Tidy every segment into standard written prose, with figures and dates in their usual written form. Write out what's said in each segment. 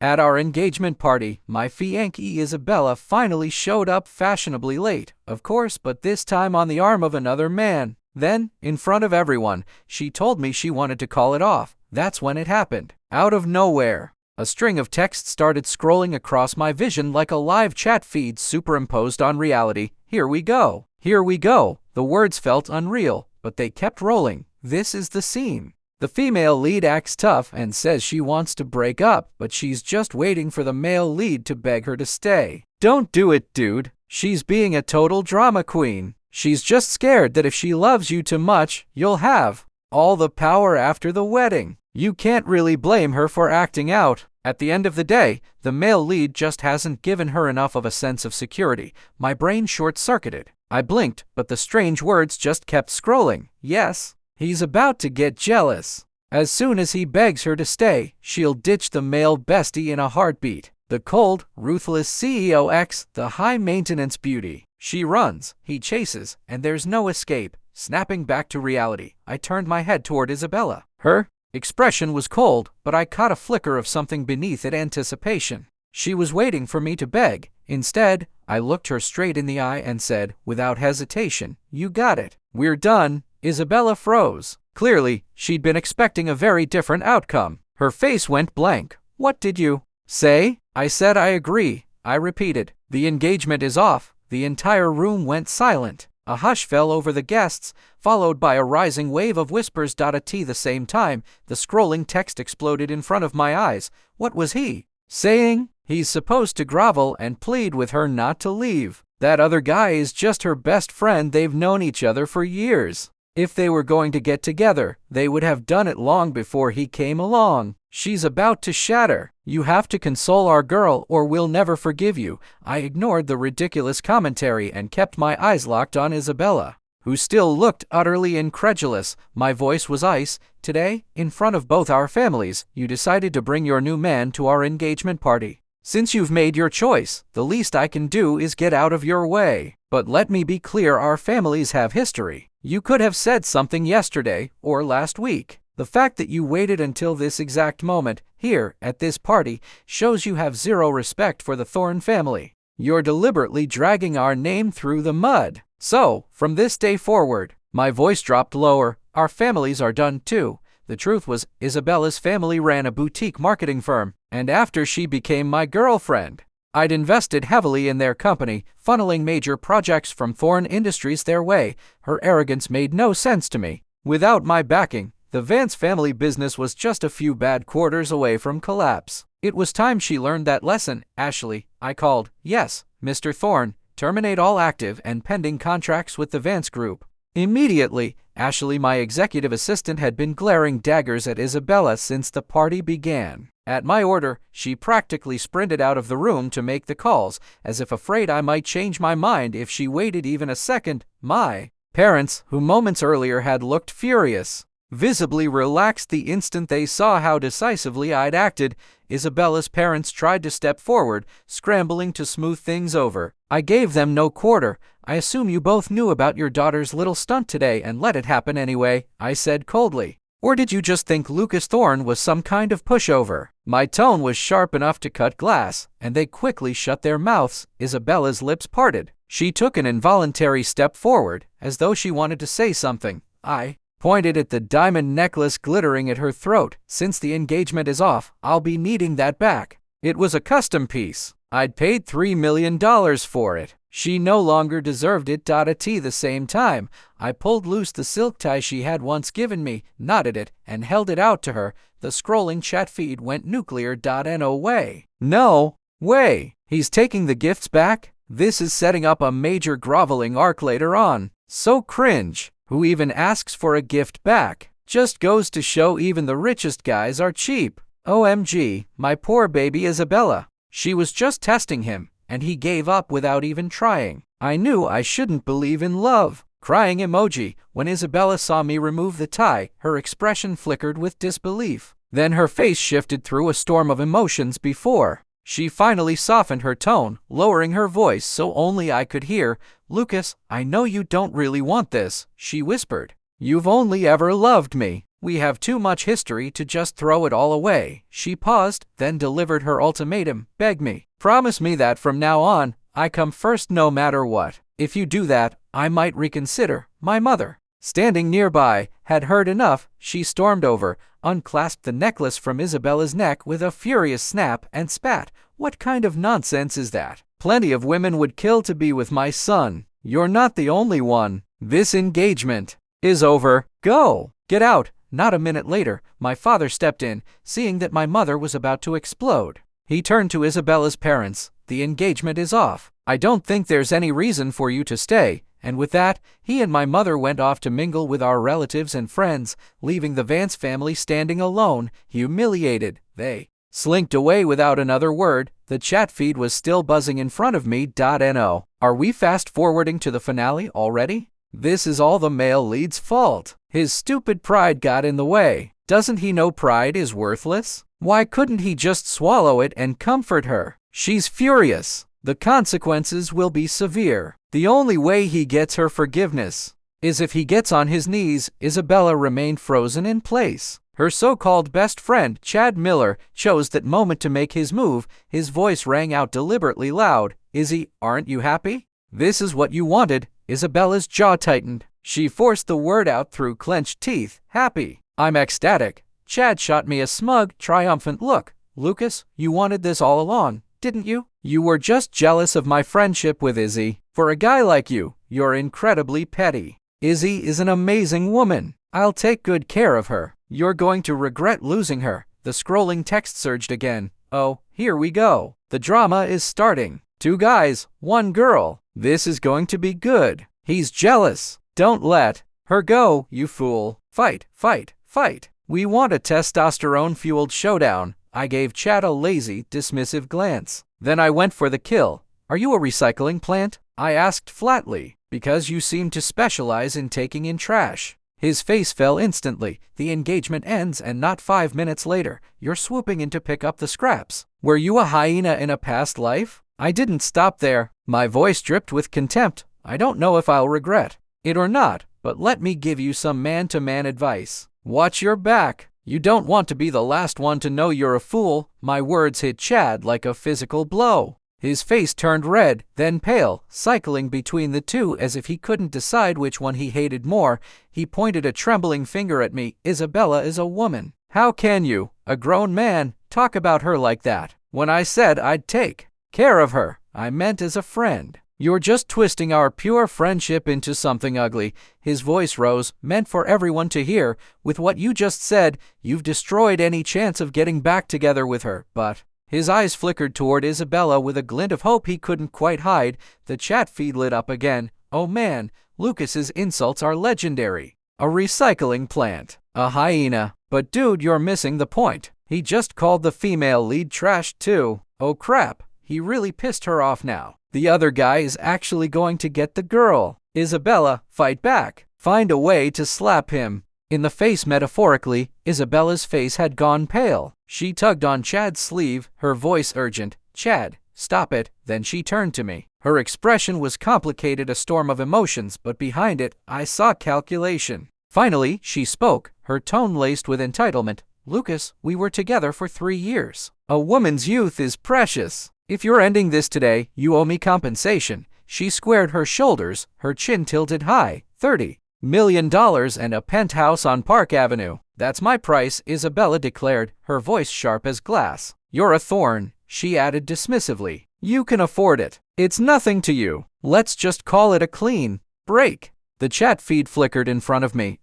At our engagement party, my fiancée Isabella finally showed up fashionably late, of course, but this time on the arm of another man. Then, in front of everyone, she told me she wanted to call it off. That's when it happened. Out of nowhere, a string of texts started scrolling across my vision like a live chat feed superimposed on reality. Here we go. Here we go. The words felt unreal, but they kept rolling. This is the scene. The female lead acts tough and says she wants to break up, but she's just waiting for the male lead to beg her to stay. Don't do it, dude. She's being a total drama queen. She's just scared that if she loves you too much, you'll have all the power after the wedding. You can't really blame her for acting out. At the end of the day, the male lead just hasn't given her enough of a sense of security. My brain short-circuited. I blinked, but the strange words just kept scrolling. Yes. He's about to get jealous. As soon as he begs her to stay, she'll ditch the male bestie in a heartbeat. The cold, ruthless CEO X, the high-maintenance beauty. She runs, he chases, and there's no escape. Snapping back to reality, I turned my head toward Isabella. Her expression was cold, but I caught a flicker of something beneath it, anticipation. She was waiting for me to beg. Instead, I looked her straight in the eye and said, without hesitation, "You got it. We're done." Isabella froze. Clearly, she'd been expecting a very different outcome. Her face went blank. "What did you say?" I said, "I agree." I repeated, "The engagement is off." The entire room went silent. A hush fell over the guests, followed by a rising wave of whispers. At the same time, the scrolling text exploded in front of my eyes. What was he saying? He's supposed to grovel and plead with her not to leave. That other guy is just her best friend. They've known each other for years. If they were going to get together, they would have done it long before he came along. She's about to shatter. "You have to console our girl or we'll never forgive you." I ignored the ridiculous commentary and kept my eyes locked on Isabella, who still looked utterly incredulous. My voice was ice. "Today, in front of both our families, you decided to bring your new man to our engagement party. Since you've made your choice, the least I can do is get out of your way. But let me be clear, our families have history. You could have said something yesterday or last week. The fact that you waited until this exact moment, here, at this party, shows you have zero respect for the Thorne family. You're deliberately dragging our name through the mud. So, from this day forward," my voice dropped lower, "our families are done too." The truth was, Isabella's family ran a boutique marketing firm, and after she became my girlfriend, I'd invested heavily in their company, funneling major projects from Thorne Industries their way. Her arrogance made no sense to me. Without my backing, the Vance family business was just a few bad quarters away from collapse. It was time she learned that lesson. "Ashley," I called. "Yes, Mr. Thorne, terminate all active and pending contracts with the Vance Group." Immediately, Ashley, my executive assistant, had been glaring daggers at Isabella since the party began. At my order, she practically sprinted out of the room to make the calls, as if afraid I might change my mind if she waited even a second. My parents, who moments earlier had looked furious, visibly relaxed the instant they saw how decisively I'd acted. Isabella's parents tried to step forward, scrambling to smooth things over. "I gave them no quarter. I assume you both knew about your daughter's little stunt today and let it happen anyway," I said coldly. "Or did you just think Lucas Thorne was some kind of pushover?" My tone was sharp enough to cut glass, and they quickly shut their mouths. Isabella's lips parted. She took an involuntary step forward, as though she wanted to say something. I pointed at the diamond necklace glittering at her throat. "Since the engagement is off, I'll be needing that back. It was a custom piece. I'd paid $3 million for it. She no longer deserved it." At the same time, I pulled loose the silk tie she had once given me, knotted it, and held it out to her. The scrolling chat feed went nuclear. No way. No way. He's taking the gifts back? This is setting up a major groveling arc later on. So cringe. Who even asks for a gift back? Just goes to show even the richest guys are cheap. OMG, my poor baby Isabella. She was just testing him, and he gave up without even trying. I knew I shouldn't believe in love. Crying emoji. When Isabella saw me remove the tie, her expression flickered with disbelief. Then her face shifted through a storm of emotions before she finally softened her tone, lowering her voice so only I could hear. "Lucas, I know you don't really want this," she whispered. "You've only ever loved me. We have too much history to just throw it all away. She paused, then delivered her ultimatum. Beg me. Promise me that from now on, I come first no matter what. If you do that, I might reconsider. My mother, standing nearby, had heard enough. She stormed over, unclasped the necklace from Isabella's neck with a furious snap, and spat. What kind of nonsense is that? Plenty of women would kill to be with my son. You're not the only one. This engagement is over. Go. Get out. Not a minute later, my father stepped in, seeing that my mother was about to explode. He turned to Isabella's parents. The engagement is off. I don't think there's any reason for you to stay. And with that, he and my mother went off to mingle with our relatives and friends, leaving the Vance family standing alone, humiliated. They slinked away without another word. The chat feed was still buzzing in front of me. No. Are we fast-forwarding to the finale already? This is all the male lead's fault. His stupid pride got in the way. Doesn't he know pride is worthless? Why couldn't he just swallow it and comfort her? She's furious. The consequences will be severe. The only way he gets her forgiveness is if he gets on his knees. Isabella remained frozen in place. Her so-called best friend, Chad Miller, chose that moment to make his move. His voice rang out deliberately loud. Izzy, aren't you happy? This is what you wanted. Isabella's jaw tightened. She forced the word out through clenched teeth. Happy. I'm ecstatic. Chad shot me a smug, triumphant look. Lucas, you wanted this all along, didn't you? You were just jealous of my friendship with Izzy. For a guy like you, you're incredibly petty. Izzy is an amazing woman. I'll take good care of her. You're going to regret losing her. The scrolling text surged again. Oh, here we go. The drama is starting. 2 guys, 1 girl. This is going to be good. He's jealous. Don't let her go, you fool. Fight, fight, fight. We want a testosterone-fueled showdown. I gave Chad a lazy, dismissive glance. Then I went for the kill. Are you a recycling plant? I asked flatly, because you seem to specialize in taking in trash. His face fell instantly. The engagement ends, and not 5 minutes later, you're swooping in to pick up the scraps. Were you a hyena in a past life? I didn't stop there. My voice dripped with contempt. I don't know if I'll regret it or not, but let me give you some man-to-man advice. Watch your back. You don't want to be the last one to know you're a fool. My words hit Chad like a physical blow. His face turned red, then pale, cycling between the two as if he couldn't decide which one he hated more. He pointed a trembling finger at me. Isabella is a woman. How can you, a grown man, talk about her like that? When I said I'd take care of her, I meant as a friend. You're just twisting our pure friendship into something ugly. His voice rose, meant for everyone to hear. With what you just said, you've destroyed any chance of getting back together with her. But his eyes flickered toward Isabella with a glint of hope he couldn't quite hide. The chat feed lit up again. Oh man, Lucas's insults are legendary. A recycling plant. A hyena. But dude, you're missing the point. He just called the female lead trash too. Oh crap, he really pissed her off now. The other guy is actually going to get the girl. Isabella, fight back. Find a way to slap him in the face metaphorically. Isabella's face had gone pale. She tugged on Chad's sleeve, her voice urgent. Chad, stop it. Then she turned to me. Her expression was complicated, a storm of emotions, but behind it, I saw calculation. Finally, she spoke, her tone laced with entitlement. Lucas, we were together for 3 years. A woman's youth is precious. If you're ending this today, you owe me compensation. She squared her shoulders, her chin tilted high. $30 million and a penthouse on Park Avenue. That's my price, Isabella declared, her voice sharp as glass. You're a thorn, she added dismissively. You can afford it. It's nothing to you. Let's just call it a clean break. The chat feed flickered in front of me.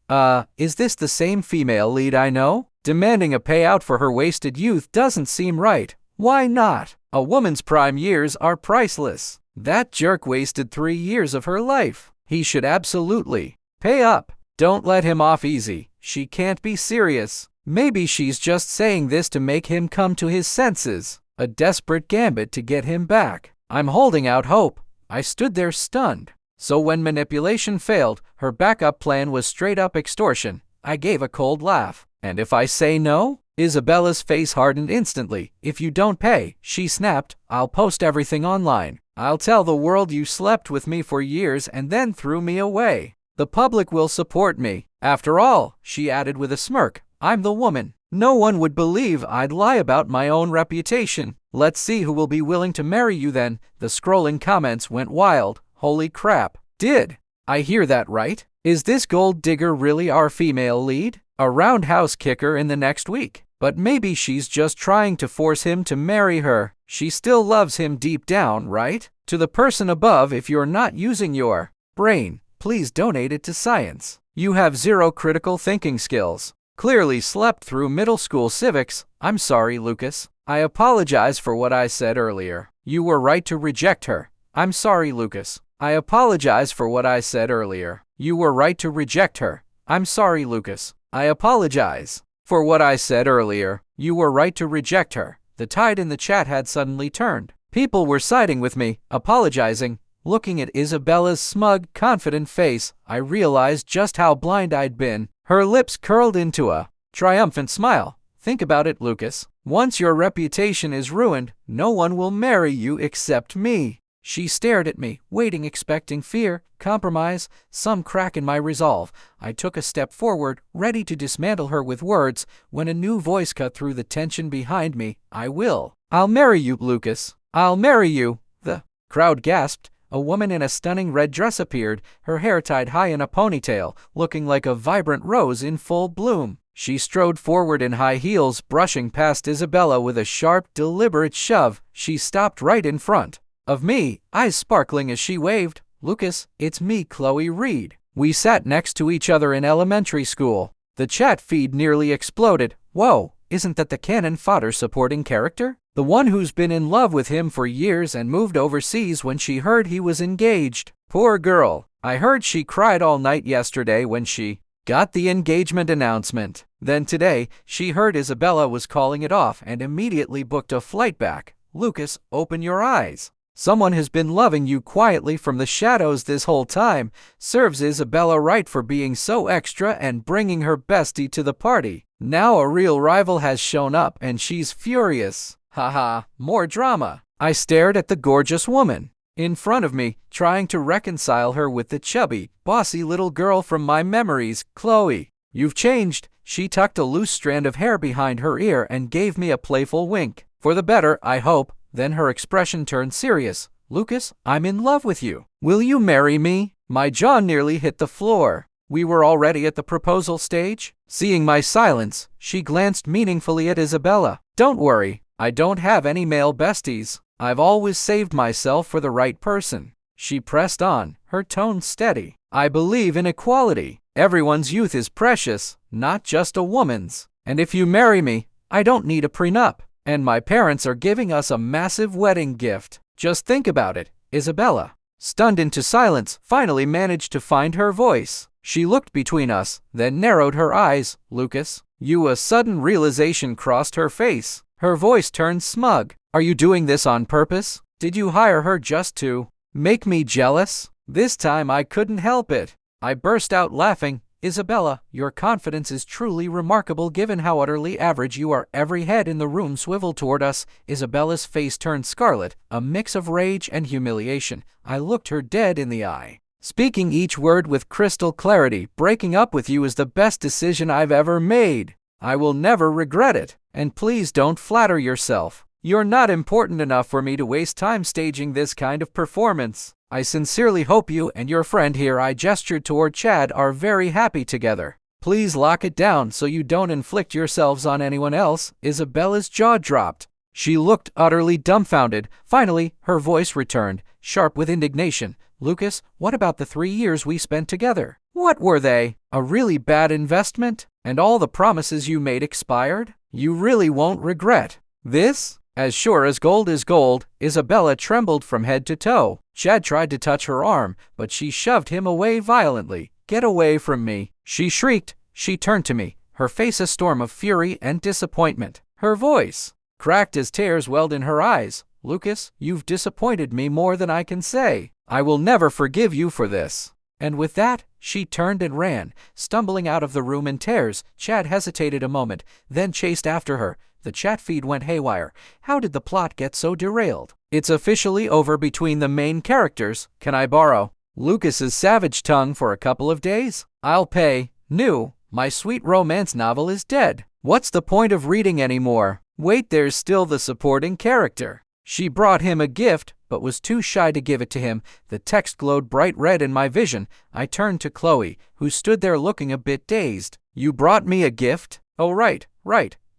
Is this the same female lead I know? Demanding a payout for her wasted youth doesn't seem right. Why not? A woman's prime years are priceless. That jerk wasted 3 years of her life. He should absolutely pay up. Don't let him off easy. She can't be serious. Maybe she's just saying this to make him come to his senses. A desperate gambit to get him back. I'm holding out hope. I stood there stunned. So when manipulation failed, her backup plan was straight-up extortion. I gave a cold laugh. And if I say no? Isabella's face hardened instantly. If you don't pay, she snapped, I'll post everything online. I'll tell the world you slept with me for years and then threw me away. The public will support me. After all, she added with a smirk, I'm the woman. No one would believe I'd lie about my own reputation. Let's see who will be willing to marry you then. The scrolling comments went wild. Holy crap. Did I hear that right? Is this gold digger really our female lead? A roundhouse kicker in the next week. But maybe she's just trying to force him to marry her. She still loves him deep down, right? To the person above, if you're not using your brain, please donate it to science. You have zero critical thinking skills. Clearly slept through middle school civics. I'm sorry, Lucas. I apologize for what I said earlier. You were right to reject her. I'm sorry, Lucas. I apologize for what I said earlier. You were right to reject her. I'm sorry, Lucas. I apologize for what I said earlier. You were right to reject her. The tide in the chat had suddenly turned. People were siding with me, apologizing. Looking at Isabella's smug, confident face, I realized just how blind I'd been. Her lips curled into a triumphant smile. Think about it, Lucas. Once your reputation is ruined, no one will marry you except me. She stared at me, waiting, expecting fear, compromise, some crack in my resolve. I took a step forward, ready to dismantle her with words, when a new voice cut through the tension behind me. I'll marry you, Lucas. I'll marry you. The crowd gasped. A woman in a stunning red dress appeared, her hair tied high in a ponytail, looking like a vibrant rose in full bloom. She strode forward in high heels, brushing past Isabella with a sharp, deliberate shove. She stopped right in front of me, eyes sparkling as she waved. Lucas, it's me, Chloe Reed. We sat next to each other in elementary school. The chat feed nearly exploded. Whoa, isn't that the cannon fodder supporting character? The one who's been in love with him for years and moved overseas when she heard he was engaged. Poor girl. I heard she cried all night yesterday when she got the engagement announcement. Then today, she heard Isabella was calling it off and immediately booked a flight back. Lucas, open your eyes. Someone has been loving you quietly from the shadows this whole time. Serves Isabella right for being so extra and bringing her bestie to the party. Now a real rival has shown up and she's furious. Haha, more drama. I stared at the gorgeous woman in front of me, trying to reconcile her with the chubby, bossy little girl from my memories, Chloe. You've changed. She tucked a loose strand of hair behind her ear and gave me a playful wink. For the better, I hope. Then her expression turned serious. Lucas, I'm in love with you. Will you marry me? My jaw nearly hit the floor. We were already at the proposal stage. Seeing my silence, she glanced meaningfully at Isabella. Don't worry, I don't have any male besties. I've always saved myself for the right person. She pressed on, her tone steady. I believe in equality. Everyone's youth is precious, not just a woman's. And if you marry me, I don't need a prenup. And my parents are giving us a massive wedding gift. Just think about it. Isabella, stunned into silence, finally managed to find her voice. She looked between us, then narrowed her eyes. Lucas, a sudden realization crossed her face. Her voice turned smug. Are you doing this on purpose? Did you hire her just to make me jealous? This time I couldn't help it. I burst out laughing. Isabella, your confidence is truly remarkable given how utterly average you are. Every head in the room swiveled toward us. Isabella's face turned scarlet, a mix of rage and humiliation. I looked her dead in the eye, speaking each word with crystal clarity. Breaking up with you is the best decision I've ever made. I will never regret it. And please don't flatter yourself. You're not important enough for me to waste time staging this kind of performance. I sincerely hope you and your friend here, I gestured toward Chad, are very happy together. Please lock it down so you don't inflict yourselves on anyone else. Isabella's jaw dropped. She looked utterly dumbfounded. Finally, her voice returned, sharp with indignation. Lucas, what about the 3 years we spent together? What were they? A really bad investment? And all the promises you made expired? You really won't regret this? As sure as gold is gold, Isabella trembled from head to toe. Chad tried to touch her arm, but she shoved him away violently. Get away from me, she shrieked. She turned to me, her face a storm of fury and disappointment. Her voice cracked as tears welled in her eyes. Lucas, you've disappointed me more than I can say. I will never forgive you for this. And with that, she turned and ran, stumbling out of the room in tears. Chad hesitated a moment, then chased after her. The chat feed went haywire. How did the plot get so derailed? It's officially over between the main characters. Can I borrow Lucas's savage tongue for a couple of days? I'll pay. New, my sweet romance novel is dead. What's the point of reading anymore? Wait, there's still the supporting character. She brought him a gift, but was too shy to give it to him. The text glowed bright red in my vision. I turned to Chloe, who stood there looking a bit dazed. You brought me a gift? Oh, right.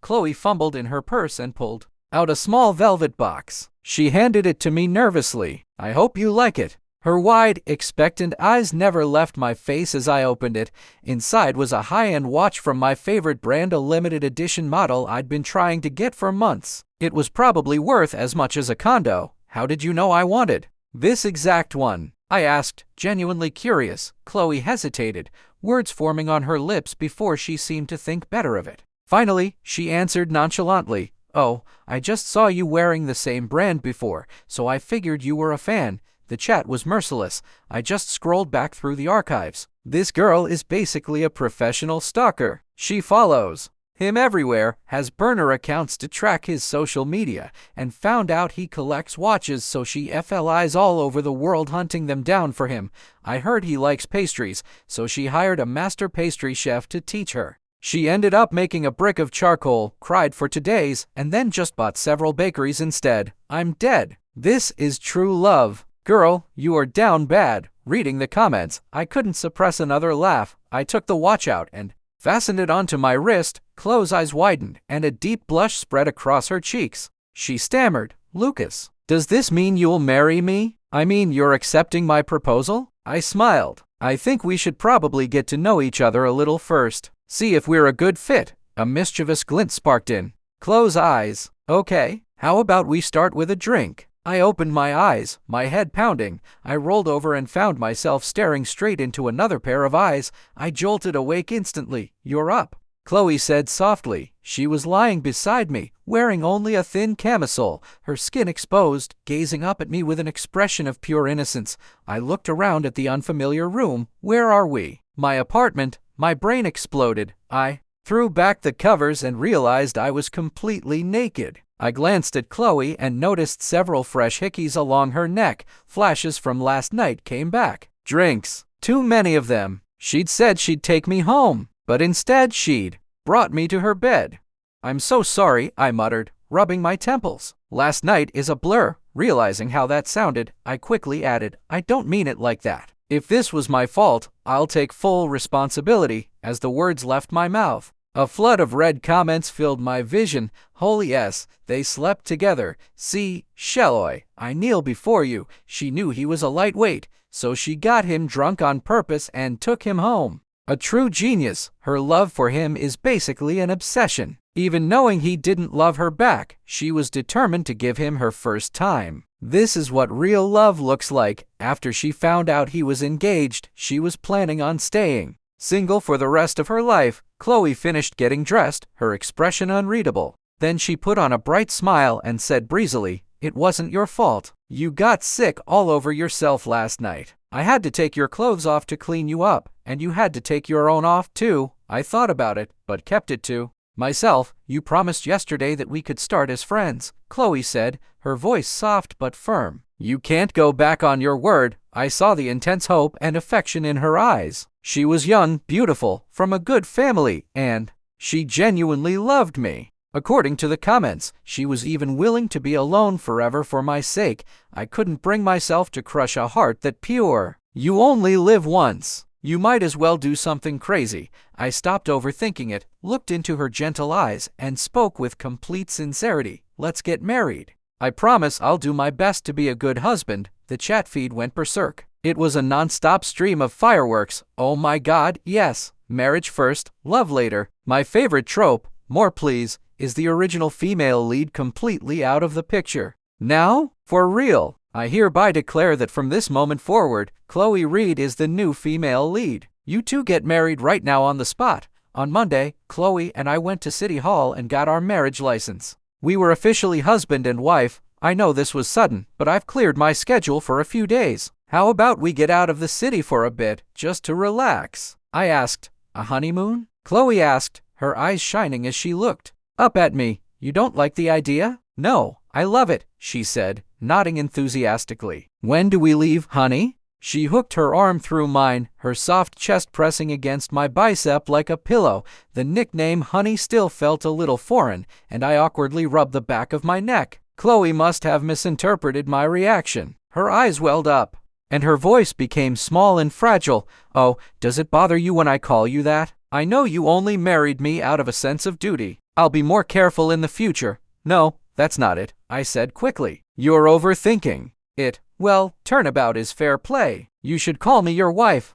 Chloe fumbled in her purse and pulled out a small velvet box. She handed it to me nervously. I hope you like it. Her wide, expectant eyes never left my face as I opened it. Inside was a high-end watch from my favorite brand, a limited edition model I'd been trying to get for months. It was probably worth as much as a condo. How did you know I wanted this exact one? I asked, genuinely curious. Chloe hesitated, words forming on her lips before she seemed to think better of it. Finally, she answered nonchalantly, "Oh, I just saw you wearing the same brand before, so I figured you were a fan." The chat was merciless. I just scrolled back through the archives. This girl is basically a professional stalker. She follows him everywhere, has burner accounts to track his social media, and found out he collects watches, so she FLIs all over the world hunting them down for him. I heard he likes pastries, so she hired a master pastry chef to teach her. She ended up making a brick of charcoal, cried for 2 days, and then just bought several bakeries instead. I'm dead. This is true love. Girl, you are down bad. Reading the comments, I couldn't suppress another laugh. I took the watch out and fastened it onto my wrist. Chloe's eyes widened, and a deep blush spread across her cheeks. She stammered, "Lucas, does this mean you'll marry me? I mean, you're accepting my proposal?" I smiled. "I think we should probably get to know each other a little first. See if we're a good fit." A mischievous glint sparked in Chloe's eyes. "Okay, how about we start with a drink?" I opened my eyes, my head pounding. I rolled over and found myself staring straight into another pair of eyes. I jolted awake instantly. "You're up," Chloe said softly. She was lying beside me, wearing only a thin camisole, her skin exposed, gazing up at me with an expression of pure innocence. I looked around at the unfamiliar room. Where are we? My apartment. My brain exploded. I threw back the covers and realized I was completely naked. I glanced at Chloe and noticed several fresh hickeys along her neck. Flashes from last night came back. Drinks. Too many of them. She'd said she'd take me home, but instead she'd brought me to her bed. "I'm so sorry," I muttered, rubbing my temples. "Last night is a blur." Realizing how that sounded, I quickly added, "I don't mean it like that. If this was my fault, I'll take full responsibility." As the words left my mouth, a flood of red comments filled my vision. "Holy yes, they slept together. See, Shelloy, I kneel before you." She knew he was a lightweight, so she got him drunk on purpose and took him home. A true genius. Her love for him is basically an obsession. Even knowing he didn't love her back, she was determined to give him her first time. This is what real love looks like. After she found out he was engaged, she was planning on staying single for the rest of her life. Chloe finished getting dressed, her expression unreadable. Then she put on a bright smile and said breezily, "It wasn't your fault. You got sick all over yourself last night. I had to take your clothes off to clean you up, and you had to take your own off too. I thought about it, but kept it to myself. You promised yesterday that we could start as friends," Chloe said, her voice soft but firm. "You can't go back on your word." I saw the intense hope and affection in her eyes. She was young, beautiful, from a good family, and she genuinely loved me. According to the comments, she was even willing to be alone forever for my sake. I couldn't bring myself to crush a heart that pure. You only live once. You might as well do something crazy. I stopped overthinking it, looked into her gentle eyes, and spoke with complete sincerity. "Let's get married. I promise I'll do my best to be a good husband." The chat feed went berserk. It was a non-stop stream of fireworks. "Oh my God, yes. Marriage first, love later." My favorite trope, more please, is the original female lead completely out of the picture. Now, for real, I hereby declare that from this moment forward, Chloe Reed is the new female lead. You two get married right now on the spot. On Monday, Chloe and I went to City Hall and got our marriage license. We were officially husband and wife. I know this was sudden, but I've cleared my schedule for a few days. How about we get out of the city for a bit, just to relax? I asked. "A honeymoon?" Chloe asked, her eyes shining as she looked up at me. "You don't like the idea?" "No, I love it," she said, nodding enthusiastically. "When do we leave, honey?" She hooked her arm through mine, her soft chest pressing against my bicep like a pillow. The nickname Honey still felt a little foreign, and I awkwardly rubbed the back of my neck. Chloe must have misinterpreted my reaction. Her eyes welled up, and her voice became small and fragile. "Oh, does it bother you when I call you that? I know you only married me out of a sense of duty. I'll be more careful in the future." "No, that's not it," I said quickly. "You're overthinking it. Well, turnabout is fair play. You should call me your wife."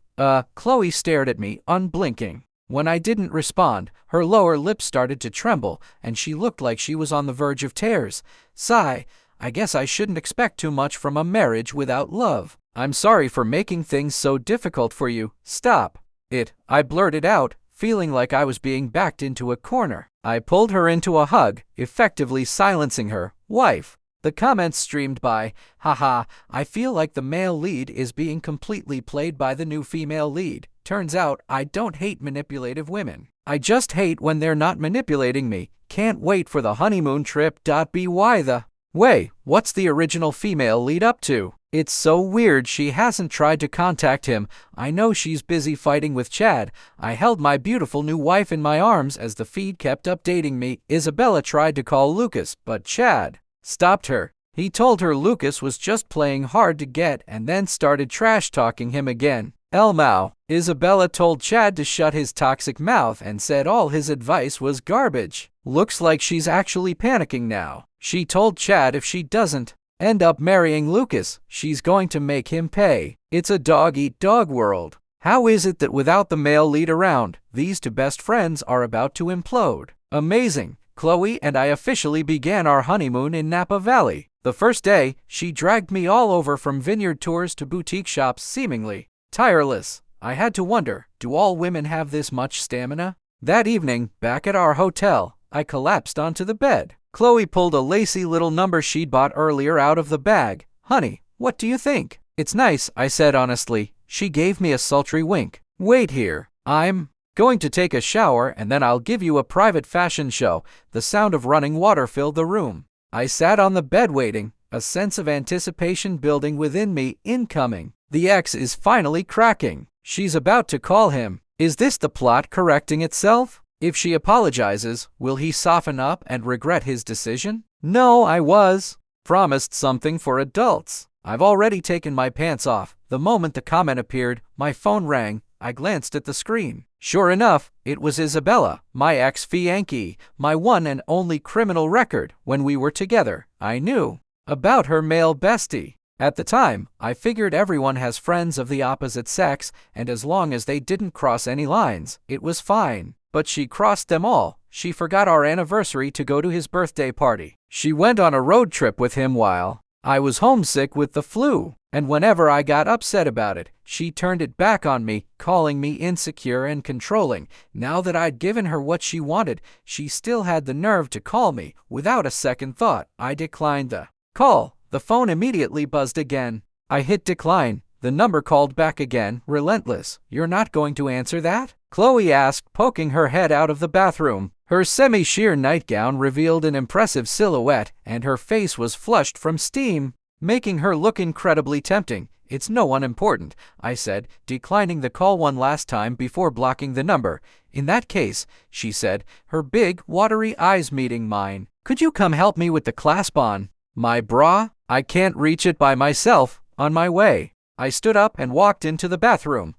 Chloe stared at me, unblinking. When I didn't respond, her lower lip started to tremble, and she looked like she was on the verge of tears. Sigh, I guess I shouldn't expect too much from a marriage without love. "I'm sorry for making things so difficult for you. Stop it," I blurted out, feeling like I was being backed into a corner. I pulled her into a hug, effectively silencing her. "Wife." The comments streamed by. "Haha, I feel like the male lead is being completely played by the new female lead. Turns out I don't hate manipulative women. I just hate when they're not manipulating me. Can't wait for the honeymoon trip. By the way, what's the original female lead up to? It's so weird she hasn't tried to contact him. I know she's busy fighting with Chad." I held my beautiful new wife in my arms as the feed kept updating me. Isabella tried to call Lucas, but Chad stopped her. He told her Lucas was just playing hard to get and then started trash-talking him again. Elmau. Isabella told Chad to shut his toxic mouth and said all his advice was garbage. Looks like she's actually panicking now. She told Chad if she doesn't end up marrying Lucas, she's going to make him pay. It's a dog-eat-dog world. How is it that without the male lead around, these two best friends are about to implode? Amazing. Chloe and I officially began our honeymoon in Napa Valley. The first day, she dragged me all over from vineyard tours to boutique shops, seemingly tireless. I had to wonder, do all women have this much stamina? That evening, back at our hotel, I collapsed onto the bed. Chloe pulled a lacy little number she'd bought earlier out of the bag. "Honey, what do you think?" "It's nice," I said honestly. She gave me a sultry wink. "Wait here. I'm going to take a shower and then I'll give you a private fashion show." The sound of running water filled the room. I sat on the bed waiting, a sense of anticipation building within me. Incoming. The ex is finally cracking. She's about to call him. Is this the plot correcting itself? If she apologizes, will he soften up and regret his decision? No, I was promised something for adults. I've already taken my pants off. The moment the comment appeared, my phone rang. I glanced at the screen. Sure enough, it was Isabella, my ex-fiancée, my one and only criminal record. When we were together, I knew about her male bestie. At the time, I figured everyone has friends of the opposite sex, and as long as they didn't cross any lines, it was fine. But she crossed them all. She forgot our anniversary to go to his birthday party. She went on a road trip with him while I was homesick with the flu. And whenever I got upset about it, she turned it back on me, calling me insecure and controlling. Now that I'd given her what she wanted, she still had the nerve to call me. Without a second thought, I declined the call. The phone immediately buzzed again. I hit decline. The number called back again, relentless. "You're not going to answer that?" Chloe asked, poking her head out of the bathroom. Her semi-sheer nightgown revealed an impressive silhouette, and her face was flushed from steam, making her look incredibly tempting. "It's no one important," I said, declining the call one last time before blocking the number. "In that case," she said, her big, watery eyes meeting mine, "could you come help me with the clasp on my bra? I can't reach it by myself. On my way." I stood up and walked into the bathroom.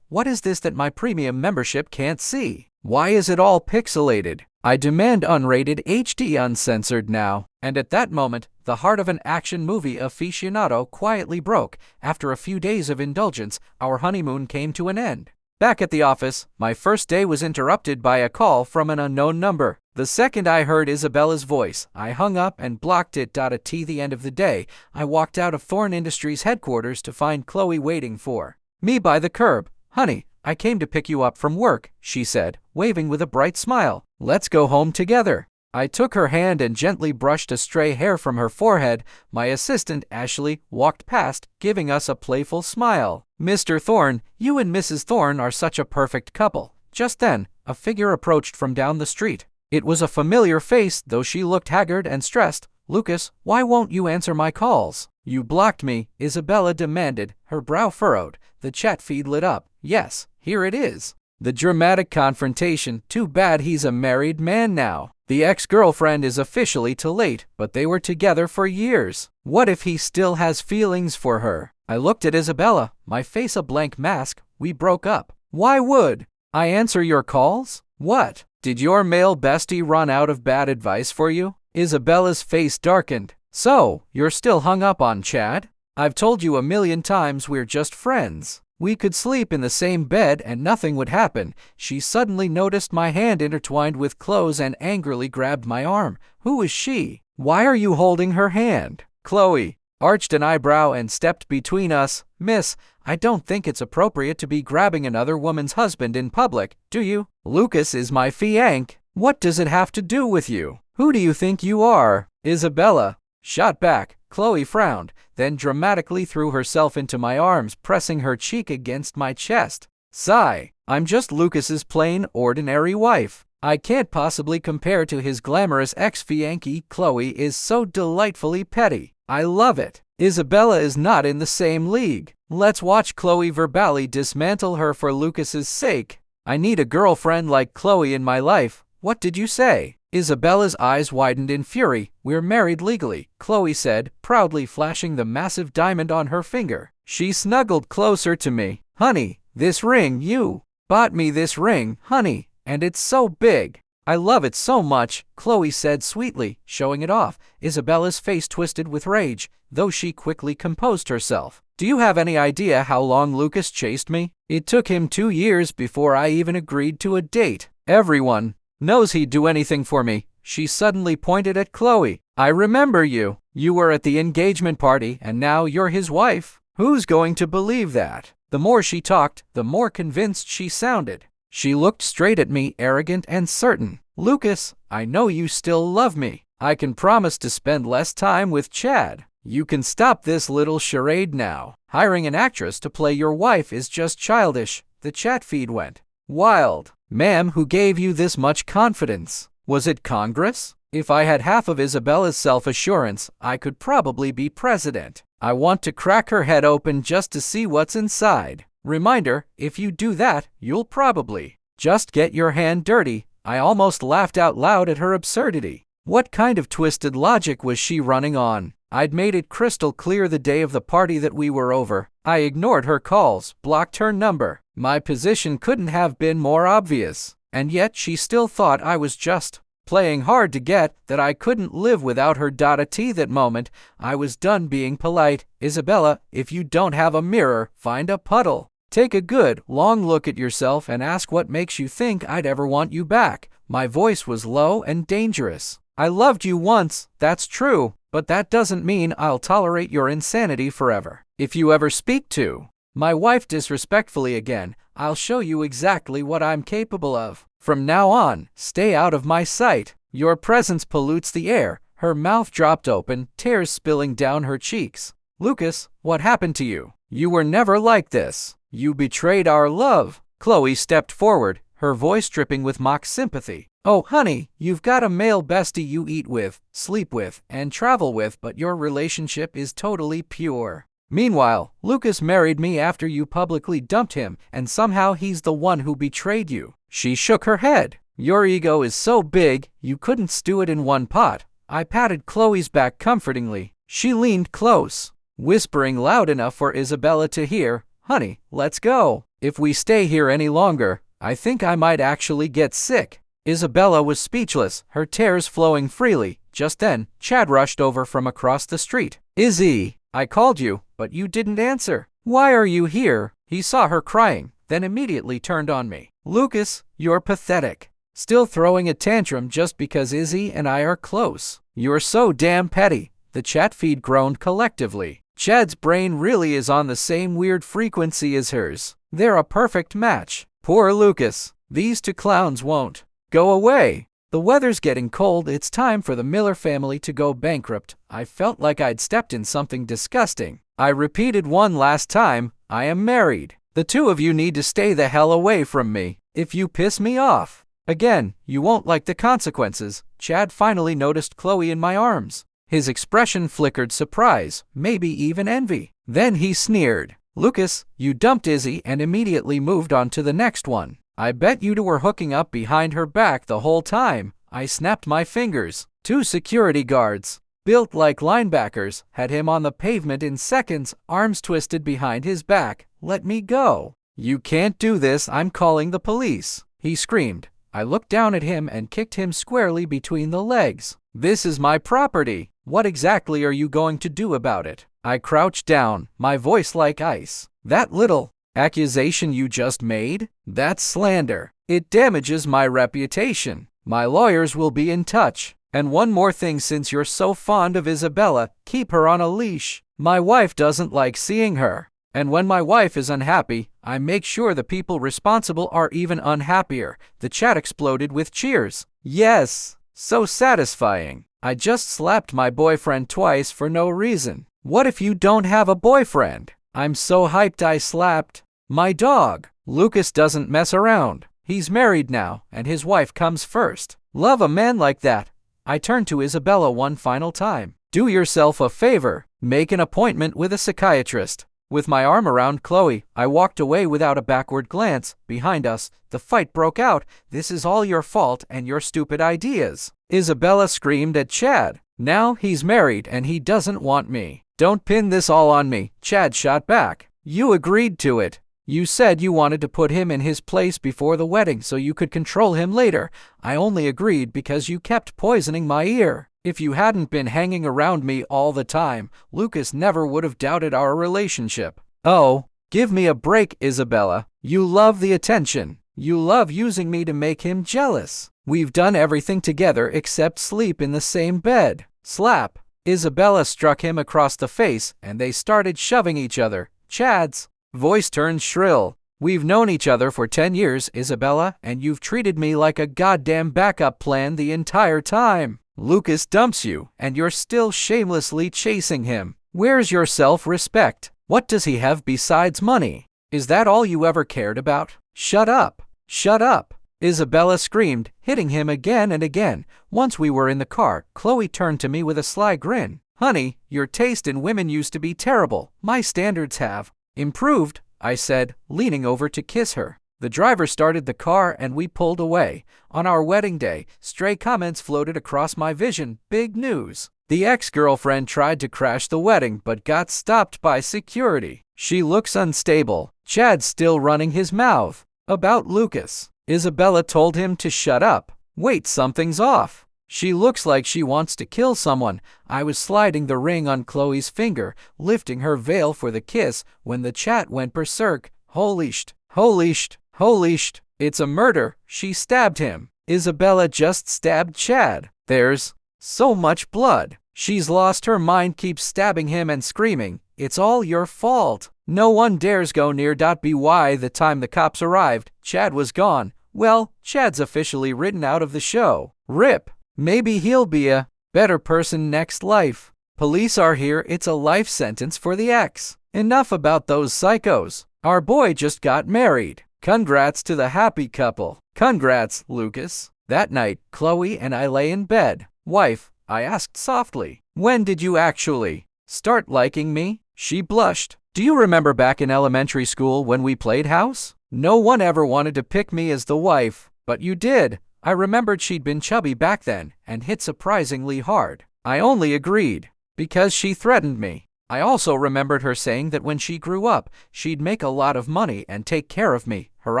What is this that my premium membership can't see? Why is it all pixelated? I demand unrated HD uncensored now. And at that moment, the heart of an action movie aficionado quietly broke. After a few days of indulgence, our honeymoon came to an end. Back at the office, my first day was interrupted by a call from an unknown number. The second I heard Isabella's voice, I hung up and blocked it. At the end of the day, I walked out of Thorn Industries headquarters to find Chloe waiting for me by the curb. "Honey, I came to pick you up from work," she said, waving with a bright smile. "Let's go home together." I took her hand and gently brushed a stray hair from her forehead. My assistant, Ashley, walked past, giving us a playful smile. "Mr. Thorne, you and Mrs. Thorne are such a perfect couple." Just then, a figure approached from down the street. It was a familiar face, though she looked haggard and stressed. Lucas, why won't you answer my calls? You blocked me, Isabella demanded, her brow furrowed. The chat feed lit up. Yes, here it is. The dramatic confrontation. Too bad he's a married man now. The ex-girlfriend is officially too late, but they were together for years. What if he still has feelings for her? I looked at Isabella, my face a blank mask. We broke up. Why would I answer your calls? What? Did your male bestie run out of bad advice for you? Isabella's face darkened. So, you're still hung up on Chad? I've told you a million times we're just friends. We could sleep in the same bed and nothing would happen. She suddenly noticed my hand intertwined with Chloe's and angrily grabbed my arm. Who is she? Why are you holding her hand? Chloe arched an eyebrow and stepped between us. Miss, I don't think it's appropriate to be grabbing another woman's husband in public, do you? Lucas is my fiancé. What does it have to do with you? Who do you think you are? Isabella shot back. Chloe frowned, then dramatically threw herself into my arms, pressing her cheek against my chest. Sigh. I'm just Lucas's plain, ordinary wife. I can't possibly compare to his glamorous ex-fiancée. Chloe is so delightfully petty. I love it. Isabella is not in the same league. Let's watch Chloe verbally dismantle her for Lucas's sake. I need a girlfriend like Chloe in my life. What did you say? Isabella's eyes widened in fury. We're married legally, Chloe said, proudly flashing the massive diamond on her finger. She snuggled closer to me. Honey, this ring, you bought me this ring, honey, and it's so big. I love it so much, Chloe said sweetly, showing it off. Isabella's face twisted with rage, though she quickly composed herself. Do you have any idea how long Lucas chased me? It took him 2 years before I even agreed to a date. Everyone knows he'd do anything for me. She suddenly pointed at Chloe. I remember you. You were at the engagement party, and now you're his wife. Who's going to believe that? The more she talked, the more convinced she sounded. She looked straight at me, arrogant and certain. Lucas, I know you still love me. I can promise to spend less time with Chad. You can stop this little charade now. Hiring an actress to play your wife is just childish. The chat feed went wild. Ma'am, who gave you this much confidence? Was it Congress? If I had half of Isabella's self-assurance, I could probably be president. I want to crack her head open just to see what's inside. Reminder, if you do that, you'll probably just get your hand dirty. I almost laughed out loud at her absurdity. What kind of twisted logic was she running on? I'd made it crystal clear the day of the party that we were over. I ignored her calls, blocked her number. My position couldn't have been more obvious. And yet she still thought I was just playing hard to get, that I couldn't live without her. At that moment, I was done being polite. Isabella, if you don't have a mirror, find a puddle. Take a good, long look at yourself and ask what makes you think I'd ever want you back. My voice was low and dangerous. I loved you once, that's true, but that doesn't mean I'll tolerate your insanity forever. If you ever speak to my wife disrespectfully again, I'll show you exactly what I'm capable of. From now on, stay out of my sight. Your presence pollutes the air. Her mouth dropped open, tears spilling down her cheeks. Lucas, what happened to you? You were never like this. You betrayed our love. Chloe stepped forward, her voice dripping with mock sympathy. Oh, honey, you've got a male bestie you eat with, sleep with, and travel with, but your relationship is totally pure. Meanwhile, Lucas married me after you publicly dumped him, and somehow he's the one who betrayed you. She shook her head. Your ego is so big, you couldn't stew it in one pot. I patted Chloe's back comfortingly. She leaned close, whispering loud enough for Isabella to hear. Honey, let's go. If we stay here any longer, I think I might actually get sick. Isabella was speechless, her tears flowing freely. Just then, Chad rushed over from across the street. Izzy, I called you, but you didn't answer. Why are you here? He saw her crying, then immediately turned on me. Lucas, you're pathetic. Still throwing a tantrum just because Izzy and I are close. You're so damn petty. The chat feed groaned collectively. Chad's brain really is on the same weird frequency as hers. They're a perfect match. Poor Lucas. These two clowns won't go away. The weather's getting cold. It's time for the Miller family to go bankrupt. I felt like I'd stepped in something disgusting. I repeated one last time, I am married. The two of you need to stay the hell away from me. If you piss me off again, you won't like the consequences. Chad finally noticed Chloe in my arms. His expression flickered surprise, maybe even envy. Then he sneered. "Lucas, you dumped Izzy and immediately moved on to the next one. I bet you two were hooking up behind her back the whole time." I snapped my fingers. 2 security guards, built like linebackers, had him on the pavement in seconds, arms twisted behind his back. "Let me go." "You can't do this, I'm calling the police," he screamed. I looked down at him and kicked him squarely between the legs. "This is my property. What exactly are you going to do about it?" I crouched down, my voice like ice. "That little accusation you just made? That's slander. It damages my reputation. My lawyers will be in touch. And one more thing, since you're so fond of Isabella, keep her on a leash. My wife doesn't like seeing her. And when my wife is unhappy, I make sure the people responsible are even unhappier." The chat exploded with cheers. "Yes, so satisfying. I just slapped my boyfriend twice for no reason. What if you don't have a boyfriend? I'm so hyped I slapped my dog." "Lucas doesn't mess around. He's married now, and his wife comes first. Love a man like that." I turned to Isabella one final time. "Do yourself a favor. Make an appointment with a psychiatrist." With my arm around Chloe, I walked away without a backward glance. Behind us, the fight broke out. "This is all your fault and your stupid ideas," Isabella screamed at Chad. "Now he's married and he doesn't want me." "Don't pin this all on me," Chad shot back. "You agreed to it. You said you wanted to put him in his place before the wedding so you could control him later. I only agreed because you kept poisoning my ear. If you hadn't been hanging around me all the time, Lucas never would have doubted our relationship." "Oh, give me a break, Isabella. You love the attention. You love using me to make him jealous. We've done everything together except sleep in the same bed." Slap. Isabella struck him across the face and they started shoving each other. Chad's voice turned shrill. "We've known each other for 10 years, Isabella, and you've treated me like a goddamn backup plan the entire time. Lucas dumps you, and you're still shamelessly chasing him. Where's your self-respect? What does he have besides money? Is that all you ever cared about? Shut up! Shut up!" Isabella screamed, hitting him again and again. Once we were in the car, Chloe turned to me with a sly grin. "Honey, your taste in women used to be terrible. My standards have improved," I said, leaning over to kiss her. The driver started the car and we pulled away. On our wedding day, stray comments floated across my vision. Big news. The ex-girlfriend tried to crash the wedding but got stopped by security. She looks unstable. Chad's still running his mouth about Lucas. Isabella told him to shut up. Wait, something's off. She looks like she wants to kill someone. I was sliding the ring on Chloe's finger, lifting her veil for the kiss, when the chat went berserk. Holy sh! Holy sh! Holy sh! It's a murder. She stabbed him. Isabella just stabbed Chad. There's so much blood. She's lost her mind, keeps stabbing him and screaming, "It's all your fault." No one dares go near. By the time the cops arrived, Chad was gone. Well, Chad's officially written out of the show. RIP. Maybe he'll be a better person next life. Police are here. It's a life sentence for the ex. Enough about those psychos. Our boy just got married. Congrats to the happy couple. Congrats, Lucas. That night, Chloe and I lay in bed. "Wife," I asked softly, "when did you actually start liking me?" She blushed. "Do you remember back in elementary school when we played house? No one ever wanted to pick me as the wife, but you did." I remembered she'd been chubby back then and hit surprisingly hard. I only agreed because she threatened me. I also remembered her saying that when she grew up, she'd make a lot of money and take care of me. Her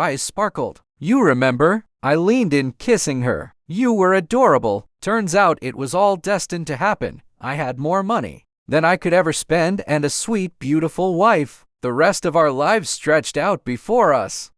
eyes sparkled. "You remember?" I leaned in, kissing her. "You were adorable." Turns out it was all destined to happen. I had more money than I could ever spend and a sweet, beautiful wife. The rest of our lives stretched out before us.